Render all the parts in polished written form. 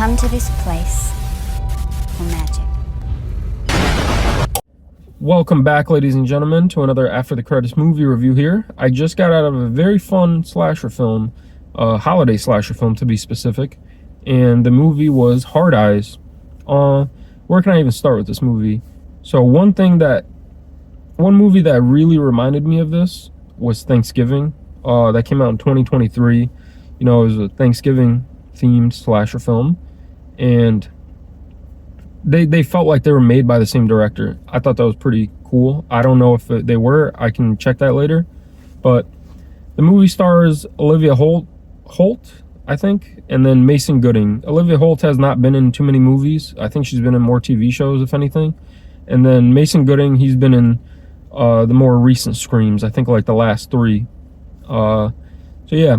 come to this place for magic. Welcome back, ladies and gentlemen, to another After the Credits movie review here. I just got out of a very fun slasher film, holiday slasher film to be specific, and the movie was Hard Eyes. Where can I even start with this movie? So one movie that really reminded me of this was Thanksgiving. That came out in 2023. You know, it was a Thanksgiving themed slasher film, and they felt like they were made by the same director. I thought that was pretty cool. I don't know if they were. I can check that later. But the movie stars Olivia Holt, I think, and then Mason Gooding. Olivia Holt has not been in too many movies. I think she's been in more TV shows, if anything. And then Mason Gooding, he's been in the more recent Screams. I think like the last 3. So yeah,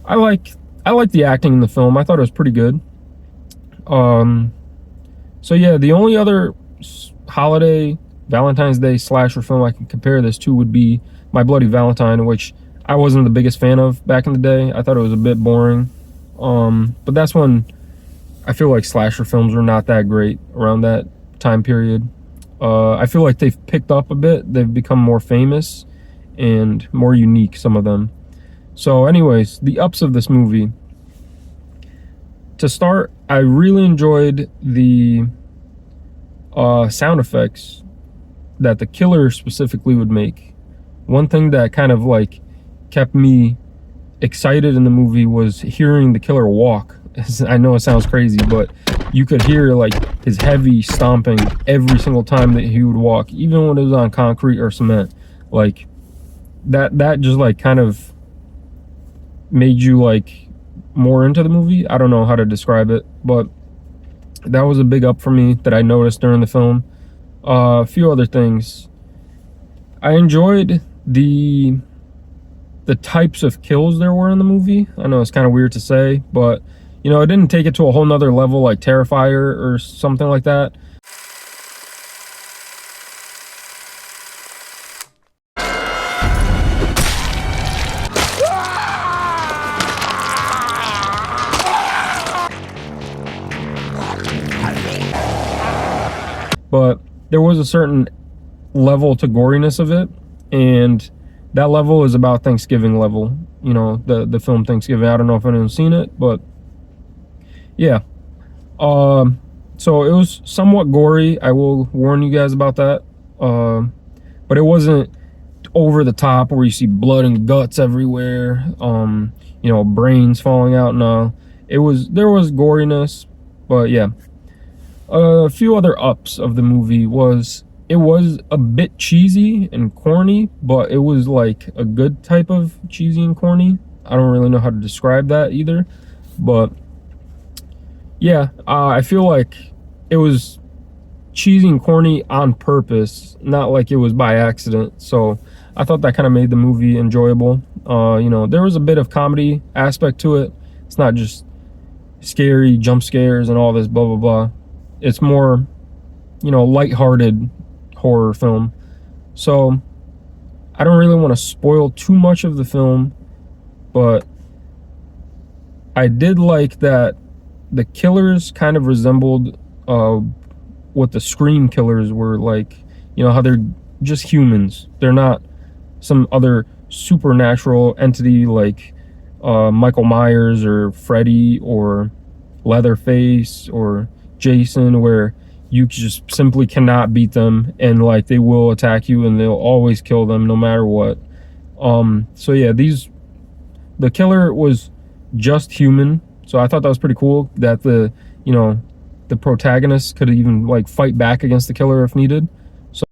I like the acting in the film. I thought it was pretty good. So yeah, the only other holiday Valentine's Day slasher film I can compare this to would be My Bloody Valentine, which I wasn't the biggest fan of back in the day. I thought it was a bit boring. But that's when I feel like slasher films were not that great around that time period. I feel like they've picked up a bit. They've become more famous and more unique, some of them. So anyways, the ups of this movie. To start, I really enjoyed the sound effects that the killer specifically would make. One thing that kind of like kept me excited in the movie was hearing the killer walk. I know it sounds crazy, but you could hear like his heavy stomping every single time that he would walk, even when it was on concrete or cement. Like that just like kind of made you like more into the movie. I don't know how to describe it, but that was a big up for me that I noticed during the film. A few other things. I enjoyed the types of kills there were in the movie. I know it's kind of weird to say, but you know, it didn't take it to a whole nother level like Terrifier or something like that. But there was a certain level to goriness of it, and that level is about Thanksgiving level. You know, the film Thanksgiving. I don't know if anyone's seen it, but yeah. So it was somewhat gory. I will warn you guys about that. But it wasn't over the top where you see blood and guts everywhere. You know, brains falling out. No, there was goriness, but yeah. A few other ups of the movie was it was a bit cheesy and corny, but it was like a good type of cheesy and corny. I don't really know how to describe that either, but yeah, I feel like it was cheesy and corny on purpose, not like it was by accident. So I thought that kind of made the movie enjoyable. You know, there was a bit of comedy aspect to it. It's not just scary jump scares and all this blah blah blah. It's more, you know, lighthearted horror film. So I don't really want to spoil too much of the film, but I did like that the killers kind of resembled what the Scream killers were like. You know, how they're just humans. They're not some other supernatural entity like Michael Myers or Freddy or Leatherface or Jason, where you just simply cannot beat them and like they will attack you and they'll always kill them no matter what. So yeah, the killer was just human. So I thought that was pretty cool that the protagonist could even like fight back against the killer if needed. So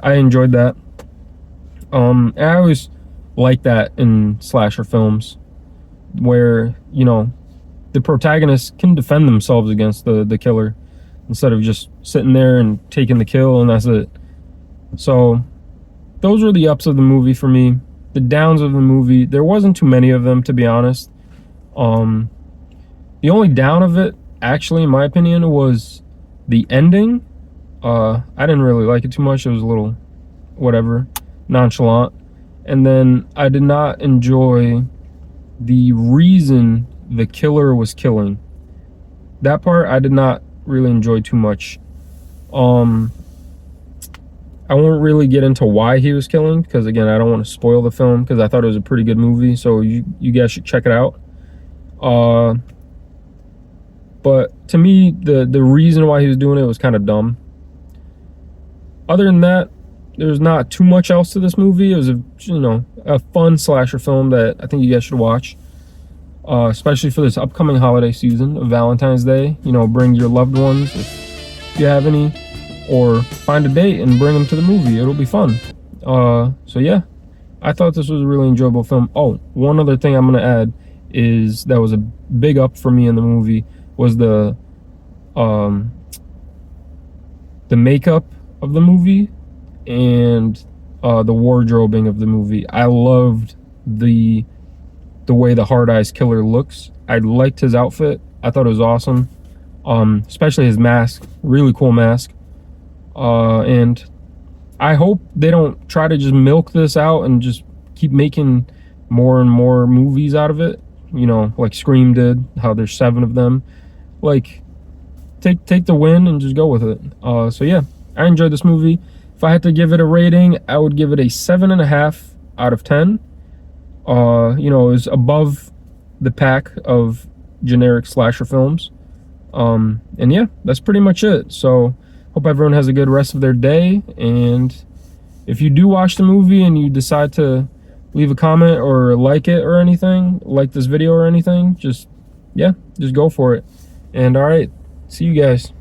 I enjoyed that. And I always like that in slasher films where, you know, the protagonist can defend themselves against the killer instead of just sitting there and taking the kill and that's it. So those were the ups of the movie for me. the downs of the movie, there wasn't too many of them, to be honest. The only down of it, actually, in my opinion, was the ending. I didn't really like it too much. It was a little, whatever, nonchalant. And then I did not enjoy the reason the killer was killing. That part I did not really enjoy too much. I won't really get into why he was killing, because again, I don't want to spoil the film, because I thought it was a pretty good movie, so you guys should check it out. But to me, the reason why he was doing it was kind of dumb. Other than that, there's not too much else to this movie. It was a fun slasher film that I think you guys should watch, especially for this upcoming holiday season of Valentine's Day. Bring your loved ones if you have any, or find a date and bring them to the movie. It'll be fun. So yeah, I thought this was a really enjoyable film. Oh, one other thing I'm gonna add is that was a big up for me in the movie was the makeup of the movie and the wardrobing of the movie. I loved the way the Hard Eyes Killer looks. I liked his outfit. I thought it was awesome. Especially his mask, really cool mask. And I hope they don't try to just milk this out and just keep making more and more movies out of it. Like Scream did, how there's 7 of them. Like, take the win and just go with it. So yeah, I enjoyed this movie. If I had to give it a rating, I would give it a 7.5 out of 10. It was above the pack of generic slasher films. And yeah, that's pretty much it. So hope everyone has a good rest of their day. And if you do watch the movie and you decide to leave a comment or like it or anything, like this video or anything, just go for it. And all right, see you guys.